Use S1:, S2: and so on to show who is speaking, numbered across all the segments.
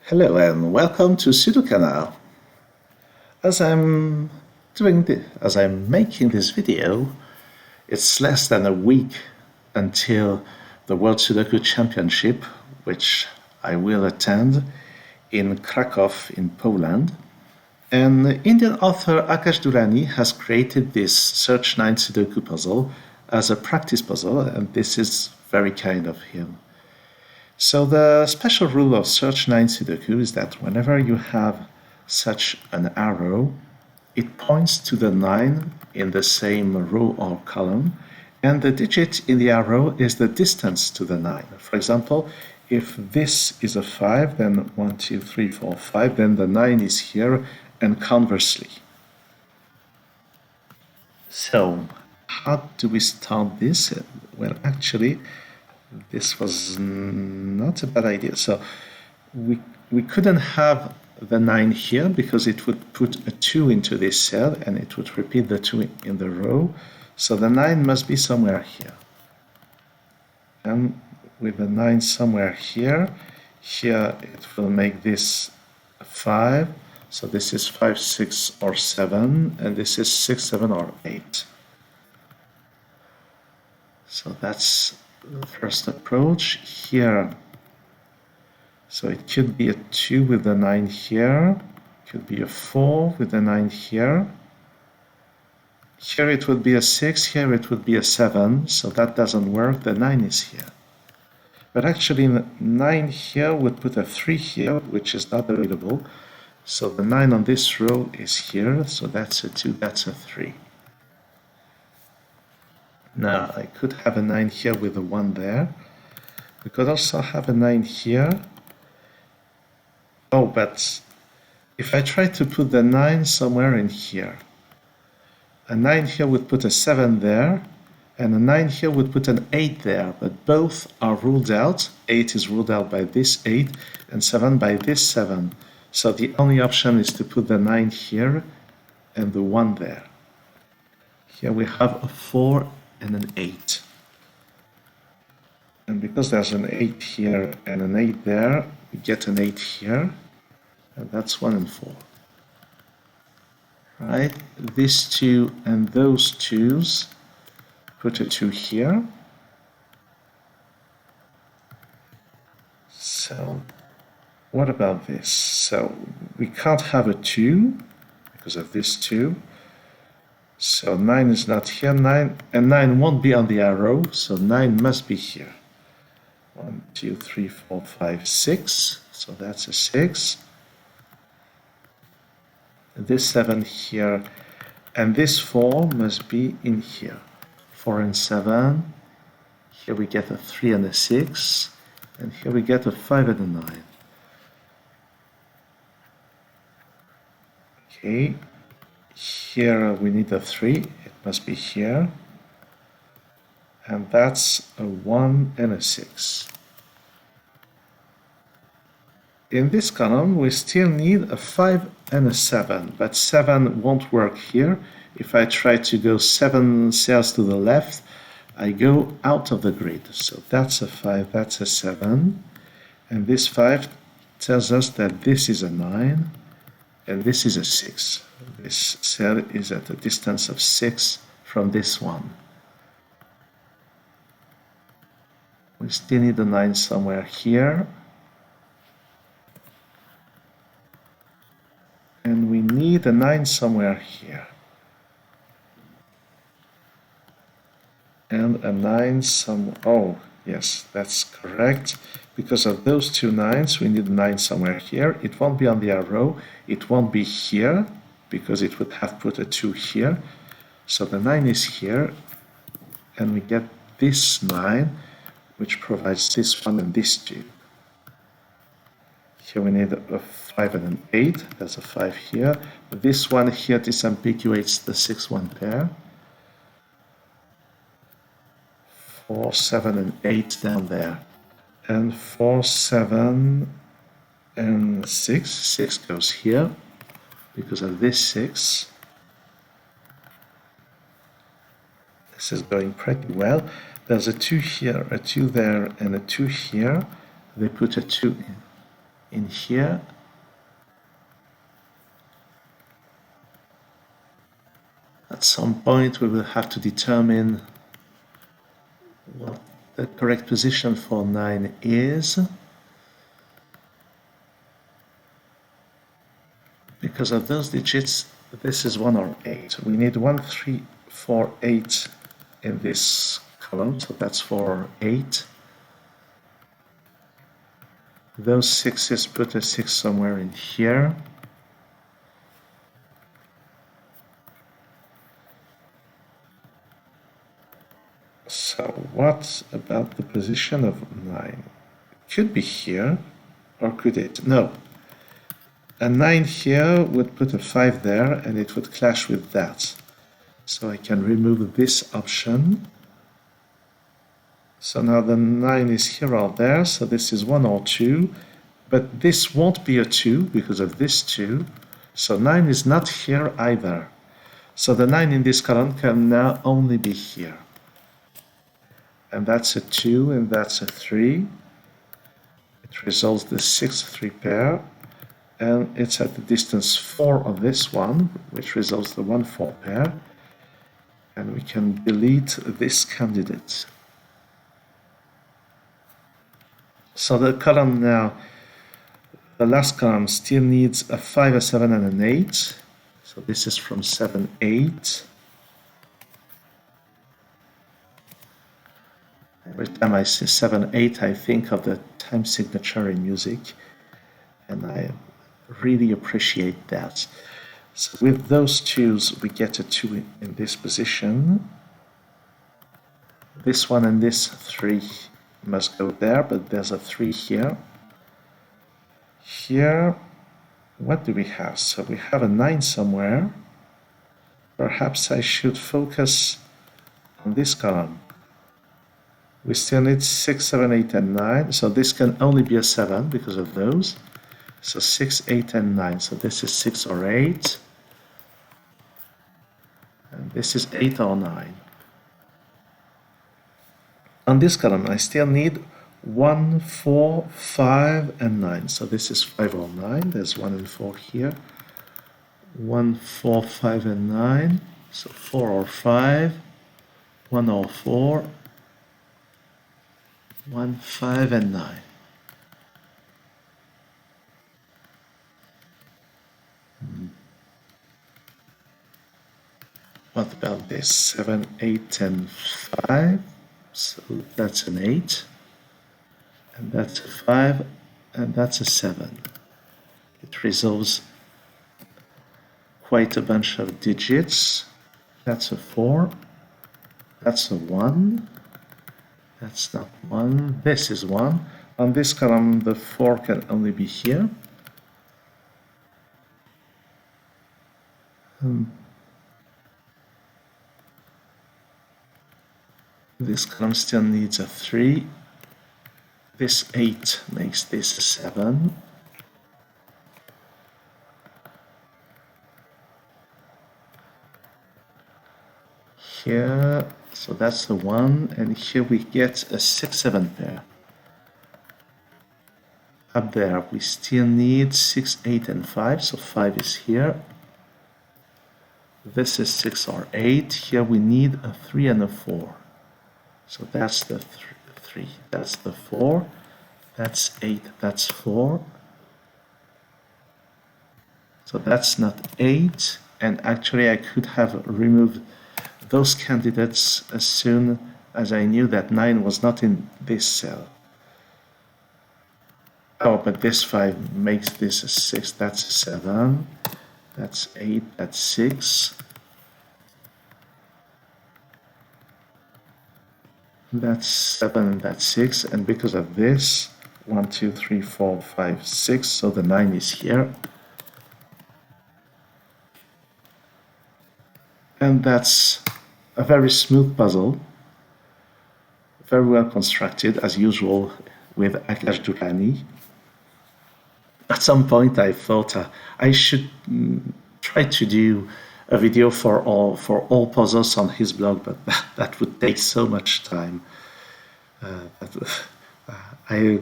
S1: Hello and welcome to SudoKanard. As I'm making this video, it's less than a week until the World Sudoku Championship, which I will attend in Krakow in Poland. And Indian author Akash Doulani has created this Search 9 Sudoku puzzle as a practice puzzle, and this is very kind of him. So the special rule of Search 9 Sudoku is that whenever you have such an arrow, it points to the 9 in the same row or column, and the digit in the arrow is the distance to the 9. For example, if this is a 5, then 1, 2, 3, 4, 5, then the 9 is here, and conversely. So, how do we start this? Well, actually, this was not a bad idea. So we couldn't have the 9 here because it would put a 2 into this cell and it would repeat the 2 in the row. So the 9 must be somewhere here. And with the 9 somewhere here it will make this a 5. So this is 5, 6, or 7, and this is 6, 7, or 8. So that's the first approach here. So it could be a 2 with the 9 here, could be a 4 with the 9 here. Here it would be a 6, here it would be a 7, so that doesn't work, the 9 is here. But actually the 9 here would put a 3 here, which is not available. So the 9 on this row is here, so that's a 2, that's a 3. Now, I could have a 9 here with a 1 there. We could also have a 9 here. Oh, but if I try to put the 9 somewhere in here, a 9 here would put a 7 there, and a 9 here would put an 8 there, but both are ruled out. 8 is ruled out by this 8, and 7 by this 7. So the only option is to put the 9 here and the 1 there. Here we have a 4 and an 8. And because there's an 8 here and an 8 there, we get an 8 here, and that's 1 and 4. Right? These 2 and those 2's, put a 2 here. So, what about this? So, we can't have a 2 because of this 2. So 9 is not here, 9, and 9 won't be on the arrow, so 9 must be here. 1, 2, 3, 4, 5, 6, so that's a 6. This 7 here, and this 4 must be in here. 4 and 7, here we get a 3 and a 6, and here we get a 5 and a 9. Okay. Here we need a 3, it must be here, and that's a 1 and a 6. In this column we still need a 5 and a 7, but 7 won't work here. If I try to go 7 cells to the left, I go out of the grid. So that's a 5, that's a 7, and this 5 tells us that this is a 9, and this is a 6. This cell is at a distance of 6 from this one. We still need a 9 somewhere here. And we need a 9 somewhere here. And a 9 oh, yes, that's correct. Because of those 2 9's, we need a 9 somewhere here. It won't be on the arrow. It won't be here, because it would have put a 2 here. So the 9 is here, and we get this 9, which provides this 1 and this 2. Here we need a 5 and an 8. There's a 5 here. This one here disambiguates the 6-1 pair. 4, 7, and 8 down there. And 4, 7, and 6. 6 goes here because of this 6. This is going pretty well. There's a 2 here, a 2 there, and a 2 here. They put a 2 in here. At some point we will have to determine what the correct position for 9 is. Because of those digits, this is 1 or 8. We need 1, 3, 4, 8 in this column, so that's for 8. Those 6's, put a 6 somewhere in here. So what about the position of 9? It could be here, or could it? No. A 9 here would put a 5 there, and it would clash with that. So I can remove this option. So now the 9 is here or there, so this is 1 or 2. But this won't be a 2 because of this 2. So 9 is not here either. So the 9 in this column can now only be here. And that's a 2, and that's a 3. It resolves the 6-3 pair. And it's at the distance 4 of this one, which resolves the 1-4 pair. And we can delete this candidate. So the column now, the last column still needs a 5, a 7, and an 8. So this is from 7, 8. Every time I say 7, 8, I think of the time signature in music. And I really appreciate that. So with those 2's, we get a 2 in this position. This one and this 3 must go there, but there's a 3 here. Here, what do we have? So we have a 9 somewhere. Perhaps I should focus on this column. We still need 6, 7, 8, and 9. So this can only be a 7 because of those. So 6, 8, and 9. So this is 6 or 8. And this is 8 or 9. On this column, I still need 1, 4, 5, and 9. So this is 5 or 9. There's 1 and 4 here. 1, 4, 5, and 9. So 4 or 5. 1 or 4. 1, 5, and 9. What about this? 7, 8, and 5. So that's an 8. And that's a 5. And that's a 7. It resolves quite a bunch of digits. That's a 4. That's a 1. That's not 1. This is 1. On this column, the 4 can only be here. This column still needs a 3. This 8 makes this a 7. Here, so that's the 1, and here we get a 6, 7 pair. Up there, we still need 6, 8, and 5, so 5 is here. This is 6 or 8. Here we need a 3 and a 4. So that's the 3, that's the 4, that's 8, that's 4. So that's not 8, and actually I could have removed those candidates as soon as I knew that 9 was not in this cell. Oh, but this 5 makes this a 6, that's a 7, that's 8, that's 6. That's 7, that's 6, and because of this, 1, 2, 3, 4, 5, 6, so the 9 is here. And that's a very smooth puzzle, very well constructed, as usual with Akash Doulani. At some point I thought I should try to do a video for all puzzles on his blog, but that would take so much time. I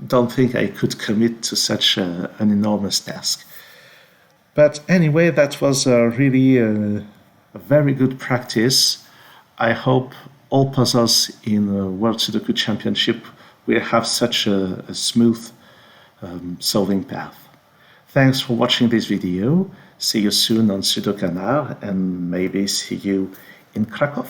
S1: don't think I could commit to such an enormous task. But anyway, that was really a very good practice. I hope all puzzles in the World Sudoku Championship will have such a smooth solving path. Thanks for watching this video. See you soon on SudoKanard and maybe see you in Krakow.